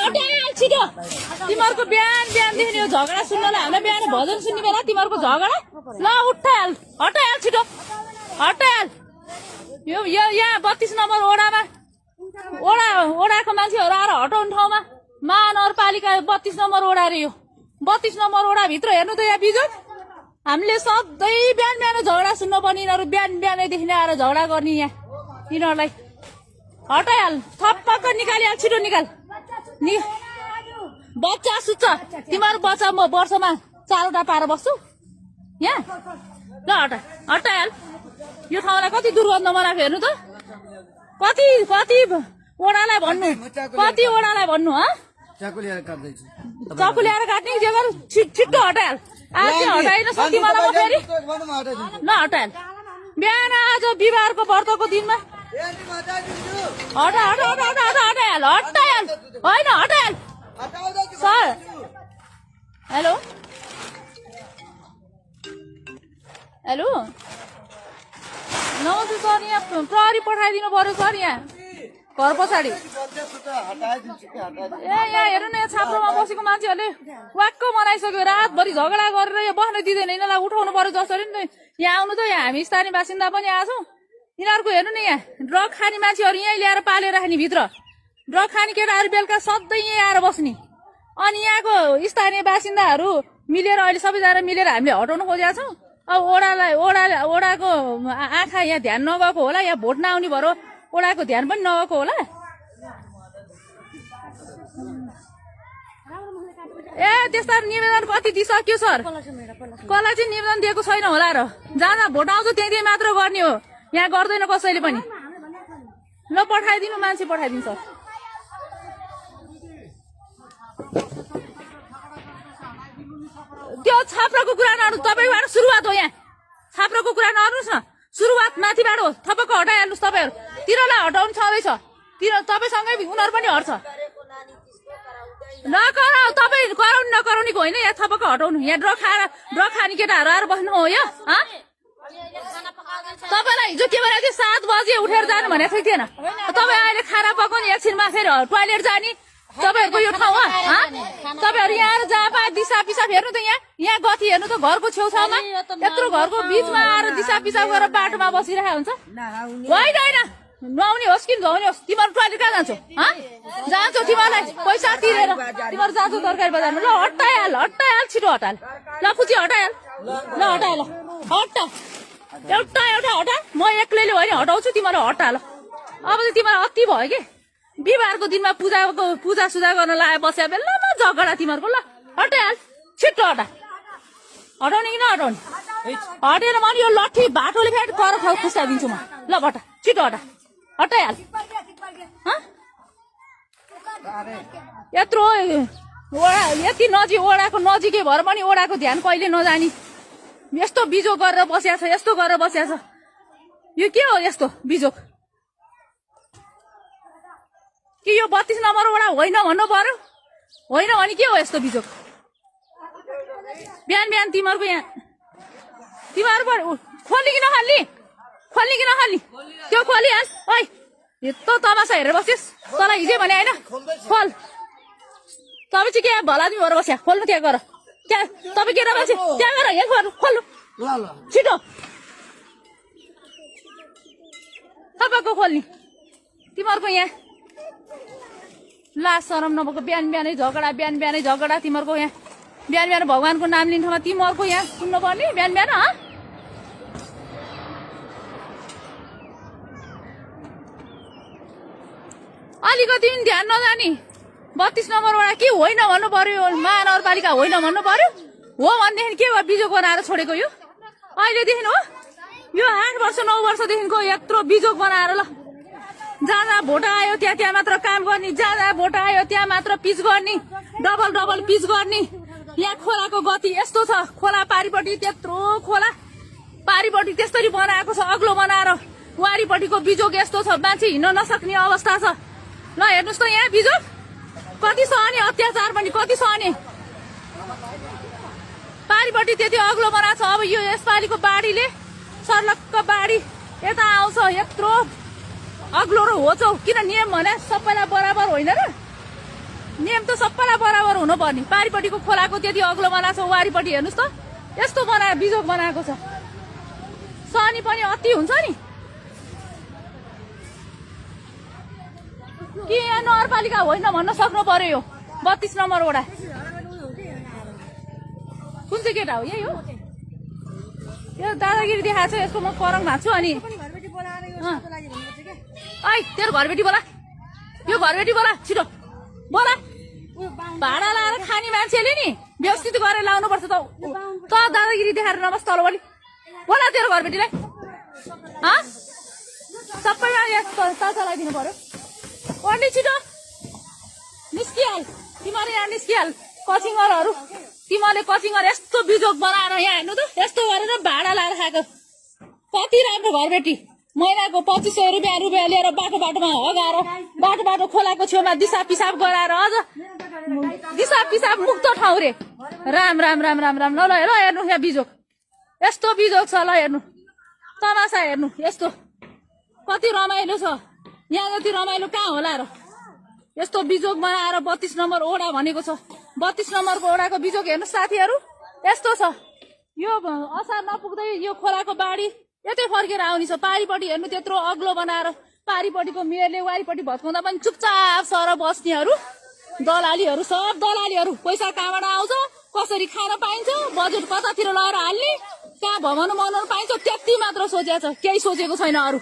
हटाइहाल छिटो तिमीहरूको बिहानदेखि यो झगडा सुन्नलाई हामीलाई बिहान भजन सुन्ने बेला तिमीहरूको झगडा ल हटाइहाल छिटो हटाइहाल यो यहाँ 32 नम्बर ओडाको मान्छेहरू आएर हटाउने ठाउँमा महानगरपालिका 32 नम्बर ओडा रे यो 32 नम्बर ओडाभित्र हेर्नु त यहाँ बिजोग हामीले सधैँ बिहान झगडा सुन्न पर्ने यिनीहरू बिहानैदेखि आएर झगडा गर्ने यहाँ यिनीहरूलाई हटाइहाल थप्पक्क निकालिहाल छिटो निकाल बच्चा सुत्छ तिमीहरू बच्चा म वर्षमा 4वटा पाएर बस्छु यहाँ ल हटाइहाल यो ठाउँलाई कति दुर्गन्ध बनाएको हेर्नु त कति ओडालाई भन्नु चाकु ल्याएर काट्ने जे गर्नु छिट्टो हटाइहाल आज हटाइन सक्ति मलाई फेरि ल हटाइहाल बिहान आज बिहिबारको व्रतको दिनमा हटाइहाल होइन हटाइहाल सर हेलो नमस्ते सर यहाँ प्रहरी पठाइदिनु पर्यो सर यहाँ घर पछाडि यहाँ हेर्नु न यहाँ छाप्रोमा बसेको मान्छेहरूले वाक्क बनाइसक्यो रातभरि झगडा गरेर यहाँ बस्न दिँदैन यिनीहरूलाई उठाउनु पर्यो जसरी नि यहाँ आउनु त यहाँ हामी स्थानीय बासिन्दा पनि आएको छौँ यिनीहरूको हेर्नु न यहाँ ड्रग खाने मान्छेहरू यहीँ ल्याएर पालेर राख्ने भित्र ड्रग खाने केटाहरू बेलुका सधैँ यहीँ आएर बस्ने अनि यहाँको स्थानीय बासिन्दाहरू मिलेर अहिले सबैजना मिलेर हामीले हटाउनु खोजेका छौँ अब ओडाको आँखा यहाँ ध्यान नगएको होला यहाँ भोट नआउने भएर ओडाको ध्यान पनि नगएको होला ए त्यस्ता निवेदन कति दिइसक्यो सर कसलाई चाहिँ निवेदन दिएको छैन होला र जहाँ भोट आउँछ त्यही मात्र गर्ने हो यहाँ गर्दैन कसैले पनि ल पठाइदिनु मान्छे पठाइदिनु सर त्यो छाप्रोको कुरा नगर्नु तपाईँबाट सुरुवात हो यहाँ छाप्रोको कुरा नगर्नुहोस् न सुरुवात माथिबाट हो थपक्क हटाइहाल्नुहोस् तपाईँहरू तिनीहरूलाई हटाउनु छँदैछ तपाईँसँगै उनीहरू पनि हट्छ नगराउ तपाईँ कराउनु नगराउनेको होइन यहाँ थपक्क हटाउनु यहाँ ड्रग खाने केटाहरू आएर बस्नु हो यो तपाईँलाई हिजो के भनेको थियो 7 बजे उठेर जानु भनेको थियो थिएन तपाईँ अहिले खाना पकाउने एकछिनमा फेरि टोइलेट जाने तपाईँहरूको यो ठाउँ हो तपाईँहरू यहाँ आएर जहाँ पाए दिसा पिसाब हेर्नु त यहाँ गति हेर्नु त घरको छेउछाउमा यत्रो घरको बिचमा आएर दिसा पिसाब गरेर बाटोमा बसिरहेको हुन्छ होइन नुहाउने होस् कि धुवाउने होस् तिमीहरू टोइलेट कहाँ जान्छौ जान्छौ तिमीहरूलाई पैसा तिरेर तिमीहरू जान्छौ तरकारी बजारमा ल हटाइहाल छिटो हटाइहाल ल खुची हटाइहाल ल हटाइहाल हटा एउटा हटा म एक्लैले होइन हटाउँछु तिमीहरू हटाल अब चाहिँ तिमीहरू अति भयो कि बिहिबारको दिनमा पूजा सुजा गर्न लाए बस्या बेलामा झगडा तिमीहरूको ल हटाइहाल छिट्टो हटाउने कि नहटाउने हटेर मैले यो लट्ठी बाटोले फेरि कर खुस्ताइदिन्छु म ल बटा छिटो हटाइहाल यत्रो यति नजिक ओडाको नजिकै भएर पनि ओडाको ध्यान कहिले नजानी यस्तो बिजोग गरेर बसिया छ यस्तो गरेर बसिया छ यो के हो यस्तो बिजोग कि यो 32 नम्बर ओडा होइन भन्नु पर्यो होइन भने के हो यस्तो बिजोग बिहान तिमीहरूको यहाँ तिमीहरू खोल्ने कि नखाल्ने त्यो खोलिहाल ओइ यत्रो तमासा हेरेर बसिस् तँलाई हिजै भने होइन खोल तपाईँ चाहिँ के भलादमी भएर बस्या खोल्नु त्यहाँ गर त्यहाँ तपाईँ के मान्छे त्यहाँ गर यहाँ खोल्नु छिटो तपाईँको खोल्ने तिमीहरूको यहाँ लाज शरम नभएको बिहानै झगडा तिमीहरूको यहाँ बिहान भगवानको नाम लिने ठाउँमा तिमीहरूको यहाँ सुन्नु पर्ने बिहान अलिकति पनि ध्यान नजानी 32 नम्बर वडा के होइन भन्नु पर्यो महानगरपालिका होइन भन्नु पर्यो हो भनेदेखि के भयो बिजोग बनाएर छोडेको यो अहिलेदेखि हो यो 8 वर्ष 9 वर्षदेखिको यत्रो बिजोग बनाएर ल जहाँ भोट आयो त्यहाँ मात्र काम गर्ने जहाँ भोट आयो त्यहाँ मात्र पिच गर्ने डबल पिच गर्ने यहाँ खोलाको गति यस्तो छ खोला पारिपट्टि त्यत्रो खोला पारिपट्टि त्यसरी बनाएको छ अग्लो बनाएर वारीपट्टिको बिजोग यस्तो छ मान्छे हिँड्न नसक्ने अवस्था छ ल हेर्नुस् त यहाँ बिजोग कति सहने अत्याचार पनि कति सहने पारिपट्टि त्यति अग्लो बनाएको छ अब यो यसपालिको बाढीले सर्लक्क बाढी यता आउँछ यत्रो अग्लो र होचौ किन नियम भने सबैलाई बराबर होइन र नियम त सबैलाई बराबर हुनुपर्ने पारिपट्टिको खोलाको त्यति अग्लो बनाएको छ वारिपट्टि हेर्नुहोस् त यस्तो बनाएर बिजोग बनाएको छ शनि पनि अति हुन्छ नि कि यहाँ नगरपालिका होइन भन्न सक्नु पर्यो यो 32 नम्बर वडा कुन चाहिँ केटा हो यही हो यो दादागिरी देखाएको छ यसको म करङ भएको छु अनि आई तेरो घरबेटी बोला यो घरबेटी बोला छिटो बोला भाडा लाएर खाने मान्छेले नि व्यवस्थित गरेर लाउनुपर्छ त दादागिरी देखाएर नबस् तलबली बोला तेरो घरबेटीलाई सबैमा चलाइदिनु पर्यो पढ्ने छिटो निस्किहाल तिमीहरू यहाँ निस्किहाल कचिङरहरू तिमीहरूले कचिङर यस्तो बिजोग बनाएर यहाँ हेर्नु त यस्तो गरेर भाडा लाएर खाएको कति राम्रो घरबेटी महिनाको 2500 रुपियाँ लिएर बाटो बाटोमा हगाएर बाटो बाटो खोलाको छेउमा दिसा पिसाब गराएर अझ दिसा पिसाब मुक्त ठाउँ रे राम राम राम राम राम ल ल हेर्नु यहाँ बिजोग यस्तो बिजोग छ ल हेर्नु तमासा हेर्नु यस्तो कति रमाइलो छ यहाँ जति रमाइलो कहाँ होला र यस्तो बिजोग बनाएर 32 नम्बर ओडा भनेको छ 32 नम्बरको ओडाको बिजोग हेर्नु साथीहरू यस्तो छ यो असार नपुग्दै यो खोलाको बाढी यतै फर्केर आउने छ पारिपट्टि हेर्नु त्यत्रो अग्लो बनाएर पारिपट्टिको मेयरले वारिपट्टि भत्काउँदा पनि चुपचाप सर बस्नेहरू दलालीहरू सब दलालीहरू पैसा कहाँबाट आउँछ कसरी खान पाइन्छ बजेट कतातिर लगाएर हाल्ने कहाँ भवन बनाउन पाइन्छ त्यति मात्र सोचेको छ केही सोचेको छैन अरू